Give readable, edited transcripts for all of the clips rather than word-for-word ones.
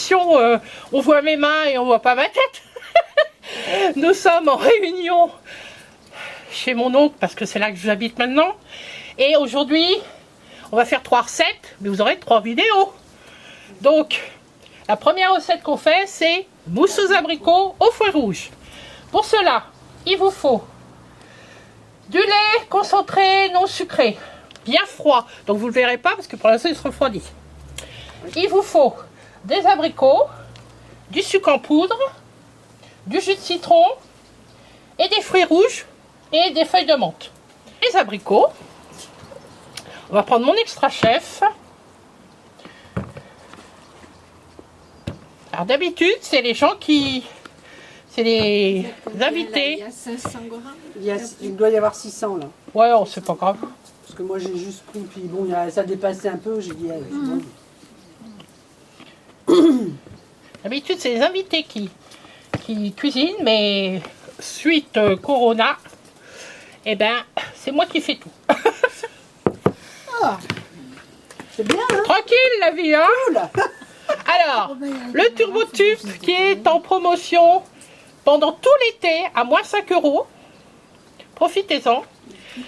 l'émission, on voit mes mains et on voit pas ma tête. Nous sommes en réunion chez mon oncle parce que c'est là que j'habite maintenant. Et aujourd'hui, on va faire 3 recettes, mais vous aurez 3 vidéos. Donc, la première recette qu'on fait, c'est mousse aux abricots aux fruits rouges. Pour cela, il vous faut du lait concentré non sucré, bien froid. Donc vous ne le verrez pas parce que pour l'instant il se refroidit. Il vous faut des abricots, du sucre en poudre, du jus de citron et des fruits rouges et des feuilles de menthe. Les abricots, on va prendre mon extra chef. Alors d'habitude, c'est les gens qui... C'est les invités. Il y a 500 grammes. Il doit y avoir 600 là. Ouais, oh, c'est pas grave. Parce que moi j'ai juste pris, puis bon, ça dépassait un peu, j'ai dit, allez, c'est bon. D'habitude, c'est les invités qui cuisinent, mais suite Corona, eh ben, c'est moi qui fais tout. Ah, c'est bien, hein? Tranquille la vie, hein? Cool. Alors, le TurboTube qui est en promotion pendant tout l'été à moins 5 €. Profitez-en.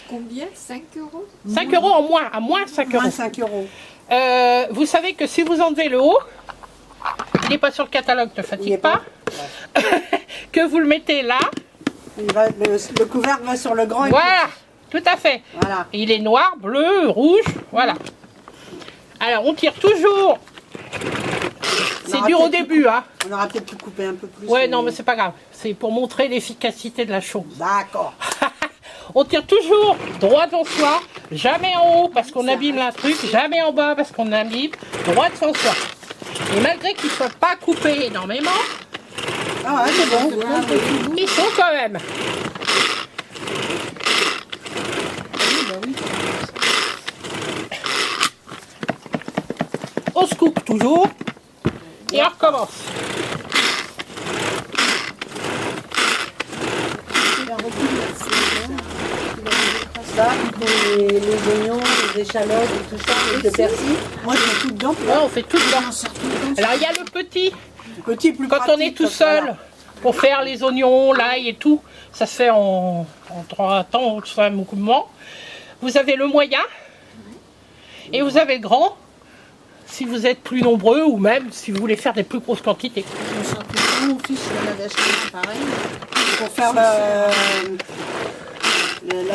Combien? 5 €? 5 € en moins, à moins 5 Moins €. 5 €. Vous savez que si vous enlevez le haut, il n'est pas sur le catalogue, ne fatigue pas. Que vous le mettez là. Le couvercle va sur le grand. Et Voilà, tout à fait. Voilà. Il est noir, bleu, rouge, voilà. Alors, on tire toujours. C'est dur au début, hein. On aura peut-être pu couper un peu plus. Ouais, non, mais c'est pas grave. C'est pour montrer l'efficacité de la chose. D'accord. On tire toujours droit devant soi, jamais en haut parce qu'on abîme un truc, jamais en bas parce qu'on abîme, droit devant soi. Et malgré qu'ils ne soient pas coupés énormément, Ah ouais, c'est bon. ils sont quand même. On se coupe toujours et on recommence. Ça, les oignons, les échalotes et tout ça, et le persil. Moi je mets tout dedans. Ouais, on fait tout dedans. Alors il y a le petit, Petit, plus quand on pratique, est tout comme seul, voilà. pour faire les oignons, l'ail et tout, ça se fait en 3 temps, tout ça, un mouvement. Vous avez le moyen et vous avez le grand, si vous êtes plus nombreux ou même si vous voulez faire des plus grosses quantités. Mon fils, il en avait acheté pareil. Pour faire la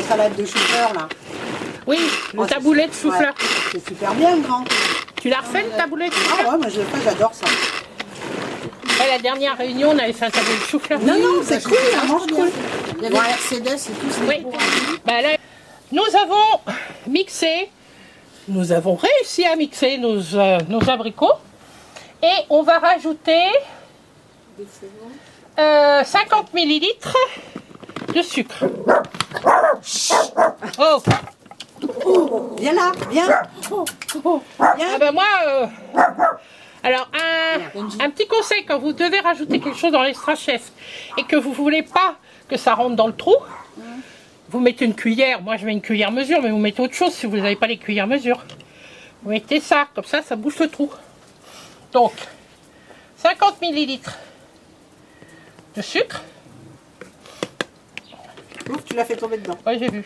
salade de chou-fleur là. Oui, le taboulé de chou-fleur. Ouais, c'est super bien grand. Tu l'as refait le taboulé de chou-fleur? Ah ouais, moi je le fais, j'adore ça. Ouais, la dernière réunion, on avait fait un taboulé de chou-fleur. Non, non, c'est cool, ça mange cool. Il y avait Mercedes et tout ça. Oui. Bah là, nous avons mixé, nous avons réussi à mixer nos abricots et on va rajouter 50 ml de sucre. Oh, Viens là, viens. ah bah moi, alors un petit conseil quand vous devez rajouter quelque chose dans l'extra chef et que vous voulez pas que ça rentre dans le trou, vous mettez une cuillère. Moi je mets une cuillère mesure, mais vous mettez autre chose si vous n'avez pas les cuillères mesure. Vous mettez ça, comme ça bouche le trou. Donc 50 ml de sucre. Ouf, tu l'as fait tomber dedans. Ouais, j'ai vu.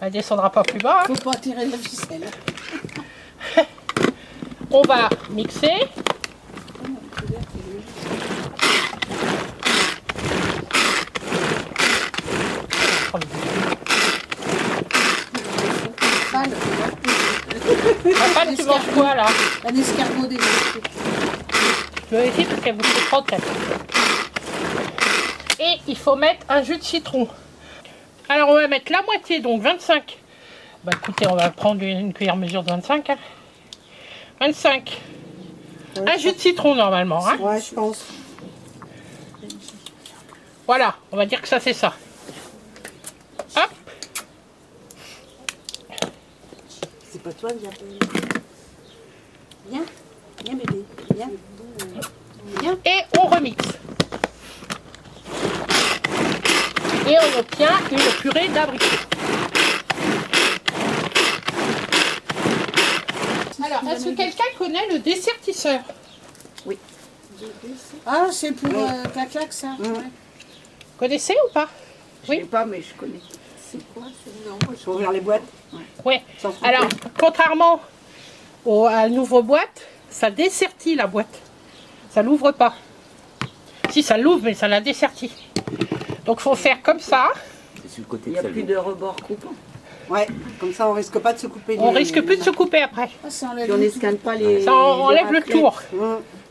Elle descendra pas plus bas. Faut pas tirer la ficelle. On va mixer. Papa, tu manges quoi là? Un escargot des Je vais essayer parce qu'elle vous fait trop de tête. Et il faut mettre un jus de citron. Alors on va mettre la moitié, donc 25. Bah écoutez, on va prendre une cuillère mesure de 25. Hein. 25. Ouais, Un jus de citron normalement. Hein. Ouais, je pense. Voilà, on va dire que ça c'est ça. Hop. C'est pas toi, viens. Viens, viens bébé, viens. Viens. Et on remixe. Et on obtient une purée d'abricots. Alors, est-ce que quelqu'un connaît le dessertisseur? Oui. Ah, c'est pour Clac-Clac, ça. Ouais. Vous connaissez ou pas? Je ne sais pas, mais je connais. C'est quoi? Non, moi, je Pour ouvrir les boîtes. Ouais. Sans couper. Alors, contrairement à une ouvre-boîte, ça dessertit la boîte. Ça l'ouvre pas. Si, ça l'ouvre, mais ça la dessertit. Donc, faut faire comme ça. C'est sur le côté Il de n'y a celle plus de rebord coupant. Ouais, comme ça on risque pas de se couper. On risque plus de se couper après. Ah, ça enlève Puis on le n'escane pas les. Ça enlève le raclettes tour.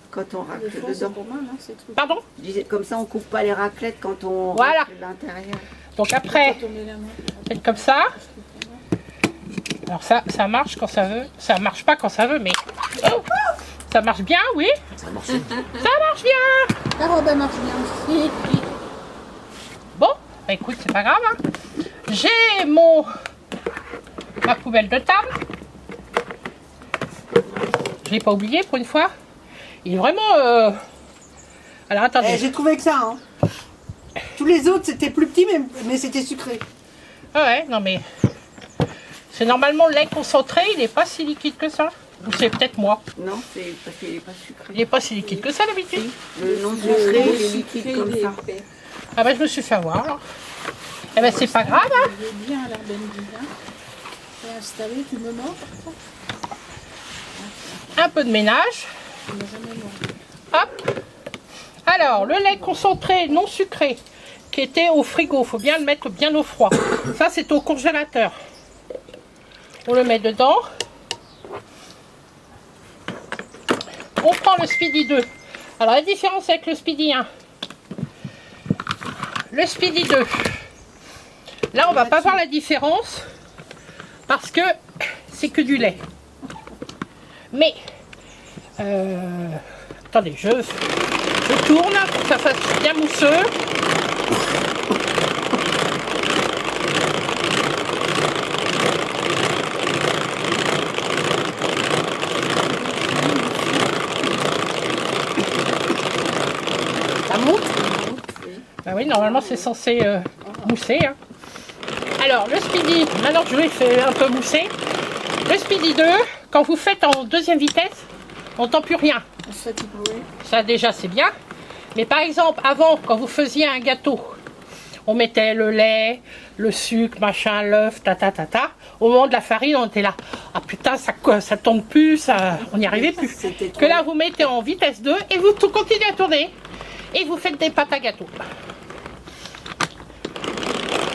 Quand on Le racle fond, c'est dedans. pour moi, non, c'est tout. Pardon? Je disais, comme ça, on coupe pas les raclettes quand on Voilà. racle l'intérieur. Donc après, Quand on met la main. faites comme ça. Alors ça marche quand ça veut. Ça marche pas quand ça veut, mais... Oh, ça marche bien, oui. Ça marche. Ça marche bien. La robe, elle marche bien aussi. Bon, bah écoute, c'est pas grave. Hein. J'ai ma poubelle de table. Je l'ai pas oublié pour une fois. Il est vraiment... Alors attendez. J'ai trouvé que ça. Hein. Tous les autres c'était plus petit mais c'était sucré. Ah ouais, non mais... C'est normalement le lait concentré, il n'est pas si liquide que ça. Ou c'est peut-être moi. Non, c'est parce qu'il n'est pas sucré. Il n'est pas si liquide que ça d'habitude. Le non sucré, il est liquide comme ça. Ah bah je me suis fait avoir alors. Eh ben c'est pas grave hein. Je vais bien à la bendine. T'es installé, tu me mords. Un peu de ménage. Tu m'as jamais mordu. Hop. Alors le lait concentré non sucré qui était au frigo, faut bien le mettre bien au froid. Ça c'est au congélateur. On le met dedans. On prend le Speedy 2. Alors la différence avec le Speedy 1. Le Speedy 2. Là on va pas voir la différence parce que c'est que du lait. Mais attendez, je tourne pour que ça fasse bien mousseux. Ça monte? Bah oui, normalement c'est censé mousser. Hein. Alors le Speedy, maintenant que je l'ai fait un peu mousser, le Speedy 2, quand vous faites en deuxième vitesse, on n'entend plus rien. On se fait du bruit. Ça déjà c'est bien. Mais par exemple, avant, quand vous faisiez un gâteau, on mettait le lait, le sucre, machin, l'œuf, ta. Au moment de la farine, on était là. Ah putain, ça tourne plus, on n'y arrivait plus. Que là, vous mettez en vitesse 2 et vous continuez à tourner. Et vous faites des pâtes à gâteau.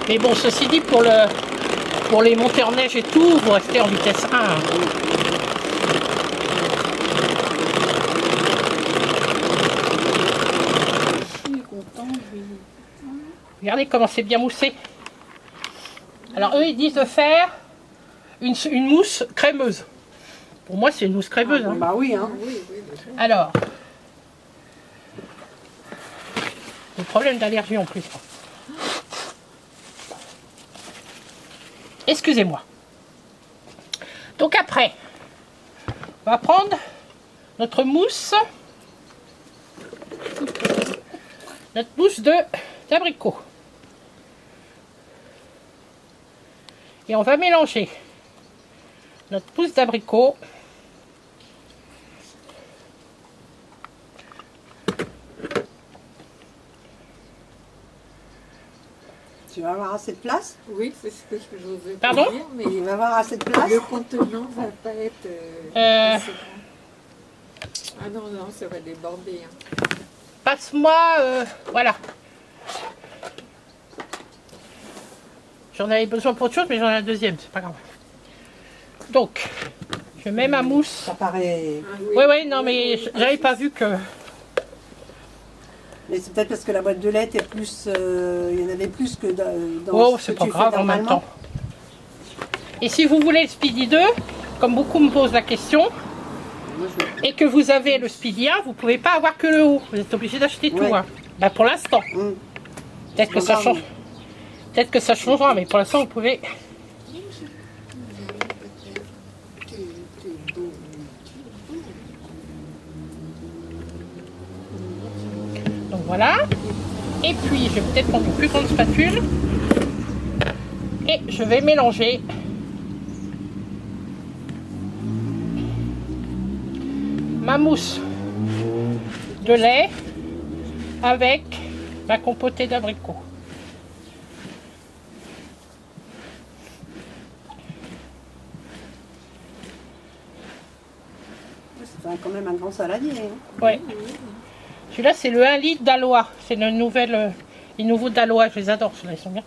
Mais bon, ceci dit, pour les montées en neige et tout, vous restez en vitesse 1. Je suis content, lui. Regardez comment c'est bien moussé. Alors eux, ils disent de faire une mousse crémeuse. Pour moi, c'est une mousse crémeuse. Hein. Bah oui, hein. Alors, le problème d'allergie en plus. Excusez-moi. Donc après, on va prendre notre mousse d'abricot. Et on va mélanger notre mousse d'abricot Tu vas avoir assez de place. Oui, c'est ce que je vous ai Pardon dire, mais Il va avoir assez de place. le contenant va pas être assez grand. Ah non, ça va déborder. Hein. passe-moi, voilà. J'en avais besoin pour autre chose, mais j'en ai un deuxième, c'est pas grave. Donc, je mets ma mousse. Ça paraît. Ah Oui, non, mais j'avais pas vu que... Mais c'est peut-être parce que la boîte de lait était plus. Il y en avait plus que dans. Oh, ce c'est que pas tu fais grave en même normalement. temps. Et si vous voulez le Speedy 2, comme beaucoup me posent la question, et que vous avez le Speedy 1, vous pouvez pas avoir que le haut. Vous êtes obligé d'acheter tout. Ouais. Hein. Bah, pour l'instant. Peut-être que ça Regarde. change. Peut-être que ça changera, mais pour l'instant, vous pouvez... Donc voilà. Et puis, je vais peut-être prendre une plus grande spatule. Et je vais mélanger ma mousse de lait avec ma compotée d'abricots. C'est quand même un grand saladier. Hein. Ouais. Celui-là, c'est le 1 litre d'Alois. C'est le les nouveaux d'Alois. Je les adore, ceux-là, ils sont bien.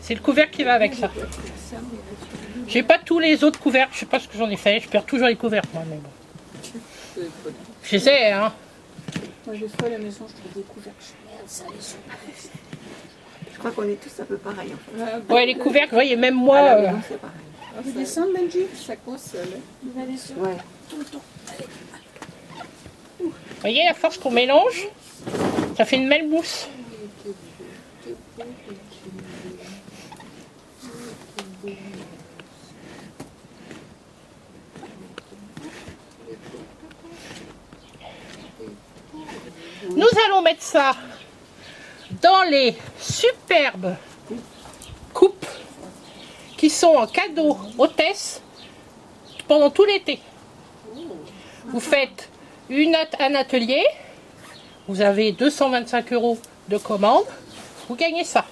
C'est le couvercle qui va avec ça. J'ai pas tous les autres couvercles. Je sais pas ce que j'en ai fait. Je perds toujours les couvercles, moi. Mais bon. J'essaie, hein. Moi, j'ai fait à la maison, je trouve des couvercles. Merde, ça les sont. Je crois qu'on est tous un peu pareils en fait. Ouais, les couvercles, vous voyez, même moi. À la maison, c'est pareil. Tu veux descendre, Benji? Ça console. Il va descendre. Ouais. Tout le temps. Allez. Vous voyez, à force qu'on mélange, ça fait une belle mousse. Nous allons mettre ça dans les superbes coupes qui sont en cadeau hôtesse pendant tout l'été. Vous faites un atelier, vous avez 225 € de commande, vous gagnez ça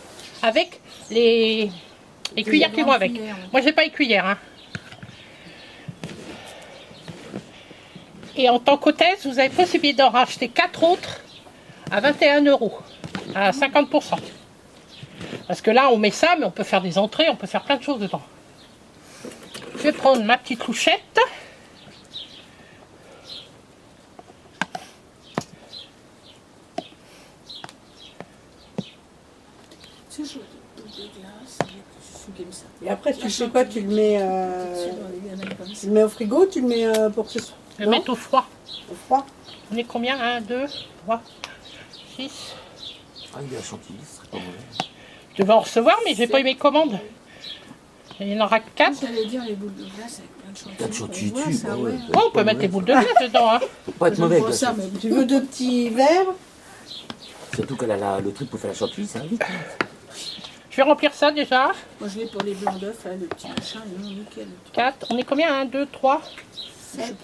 avec les cuillères qui vont avec. Moi j'ai pas les cuillères. Hein. Et en tant qu'hôtesse, vous avez possibilité d'en racheter 4 autres à 21 €, à 50%. Parce que là, on met ça, mais on peut faire des entrées, on peut faire plein de choses dedans. Je vais prendre ma petite louchette. C'est chaud. De glace, c'est comme ça. Et après, tu fais quoi? Tu le mets, tu le mets au frigo, tu le mets pour que ce soit. Je vais mettre au froid. Au froid. On est combien? 1, 2, 3, 6. Ah, il y a la chantilly, ce serait pas mauvais. Je vais en recevoir, mais j'ai pas eu mes commandes. Il y en aura 4. J'allais dire les boules de glace avec plein de chantilly. Plein de chantilly On voit dessus, ça, bah ouais. ouais. Oh, on peut mettre des boules de glace dedans. Hein. Faut pas être Je mauvais, vois quoi. ça, mais Tu veux 2 petits verres? Surtout que le truc pour faire la chantilly, ça va vite. Je vais remplir ça déjà. moi je l'ai pour les blancs d'œufs, là, le petit machin, il est nickel. 4. On est combien? 1, 2, 3, 7,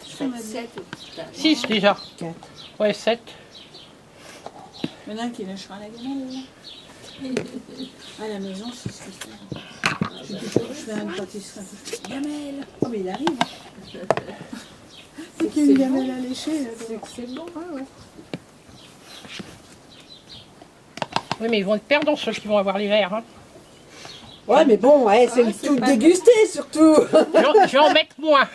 6 déjà. 4. Ouais, 7. Maintenant qu'il lâchera la gamelle. À la maison, c'est ce que je fais une pâtisserie. Gamelle. Oh, mais il arrive. C'est qu'il y a une gamelle à lécher. Là, c'est bon. ouais. Oui, mais ils vont être perdants ceux qui vont avoir les verres. Hein. Ouais, mais bon, ouais, c'est tout dégusté surtout. Je vais en mettre moins.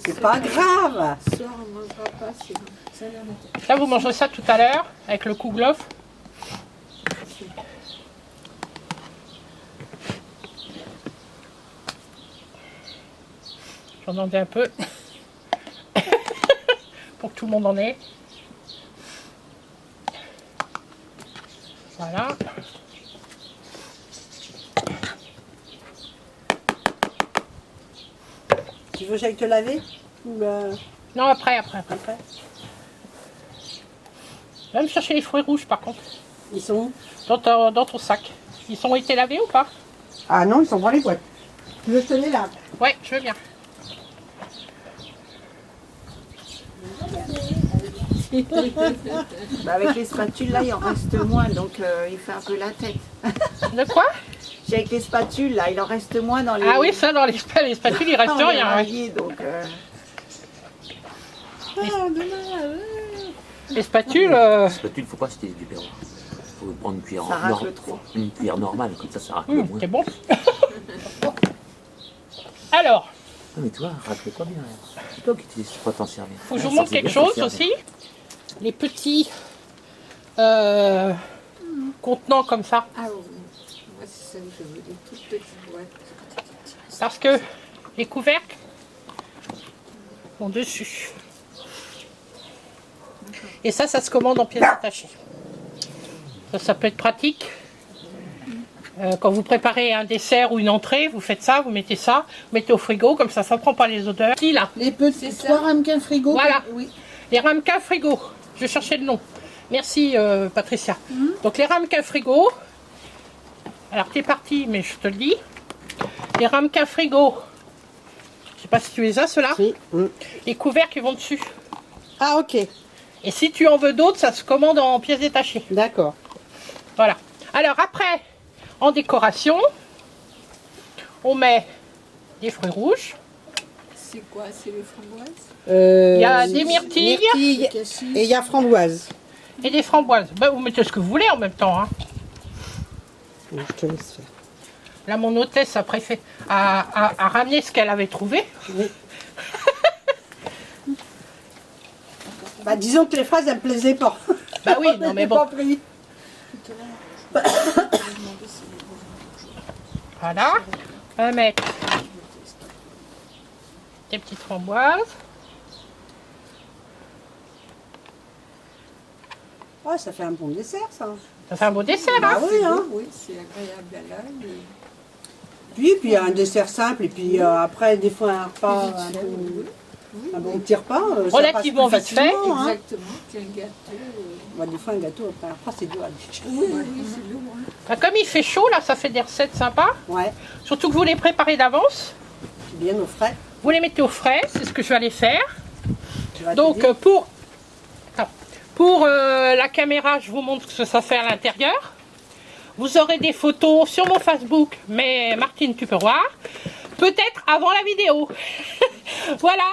C'est pas grave. Ce soir, on ne mangera pas, c'est bon. Ça a l'air d'être. Là, vous mangerez ça tout à l'heure avec le kouglof. J'en en ai un peu. Pour que tout le monde en ait. Voilà. Tu veux que j'aille te laver? Ou Non, après. Va me chercher les fruits rouges par contre. ils sont où? Dans ton sac. Ils ont été lavés ou pas? Ah non, ils sont dans les boîtes. Tu veux que je te les lave? Ouais, je veux bien. Bah, avec les spatules là, il en reste moins, donc il fait un peu la tête. De quoi? Avec les spatules là, il en reste moins dans les. Ah oui, ça, dans les spatules, il reste on est rien. Ouais. rayés, donc. Les spatules, La spatule, faut pas acheter du perro. Faut prendre une cuillère Ça racle trop. Une cuillère normale, comme ça racle moins. c'est bon. Alors, Ah, mais toi, racle-toi bien. C'est toi qui utilises pas t'en servir. faut que je Ah, vous ça, montre c'est quelque bien, faut chose servir. aussi. Les petits contenants comme ça. Ah oui, moi c'est ça que je veux, des toutes petites boîtes. Parce que les couvercles sont dessus. Et ça se commande en pièces détachées. Ça peut être pratique. Quand vous préparez un dessert ou une entrée, vous faites ça, vous mettez ça, vous mettez au frigo, comme ça ne prend pas les odeurs. Ici, là, Les petits 3 ramequins frigo. Voilà. Oui. les ramequins frigo. Je cherchais le nom. Merci Patricia. Donc les ramequins frigo. Alors t'es parti, mais je te le dis. Les ramequins frigo sais pas si tu les as, ceux-là. Si. Les couverts qui vont dessus. Ah, ok. Et si tu en veux d'autres, ça se commande en pièces détachées. D'accord. Voilà. Alors après, en décoration, on met des fruits rouges. C'est quoi? C'est les framboises? Il y a des myrtilles et il y a framboise. et des framboises. Ben, vous mettez ce que vous voulez en même temps. Hein. Je te laisse faire. Là, mon hôtesse a ramené ce qu'elle avait trouvé. Oui. Bah, disons que les fraises, elles me plaisaient pas. Bah oui, non mais J'ai bon. pas pris. Voilà. On va mettre des petites framboises. Ouais, ça fait un bon dessert, ça. Ça fait un beau dessert, hein? Ah oui, hein. Oui, c'est agréable à l'œil. Puis il y a un dessert simple, et puis après, des fois, un repas, un bon petit repas. Ça Relativement passe plus vite fait. facilement, hein. Exactement, puis un gâteau. Bah, des fois, un gâteau après un repas, c'est dur à digérer. Oui, oui, c'est lourd. Hein. Ben, comme il fait chaud, là, ça fait des recettes sympas. Ouais, Surtout que vous les préparez d'avance. c'est bien au frais. Vous les mettez au frais, c'est ce que je vais aller faire. Tu vas te Donc dire. pour la caméra, je vous montre ce que ça fait à l'intérieur. Vous aurez des photos sur mon Facebook, mais Martine, tu peux voir. Peut-être avant la vidéo. Voilà.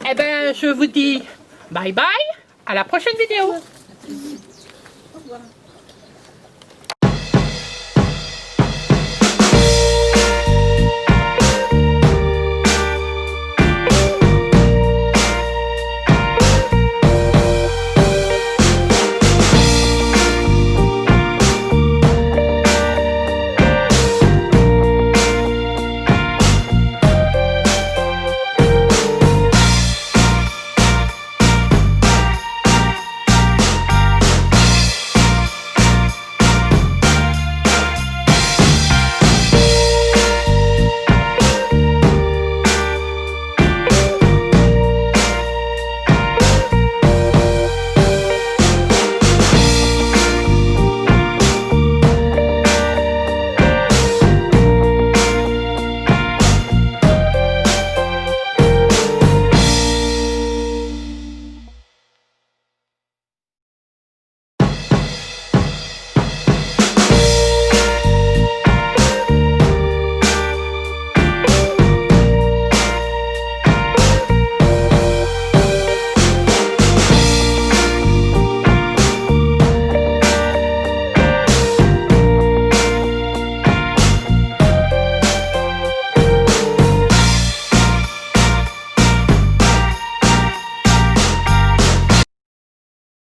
Eh ben, je vous dis bye bye. À la prochaine vidéo. Au revoir.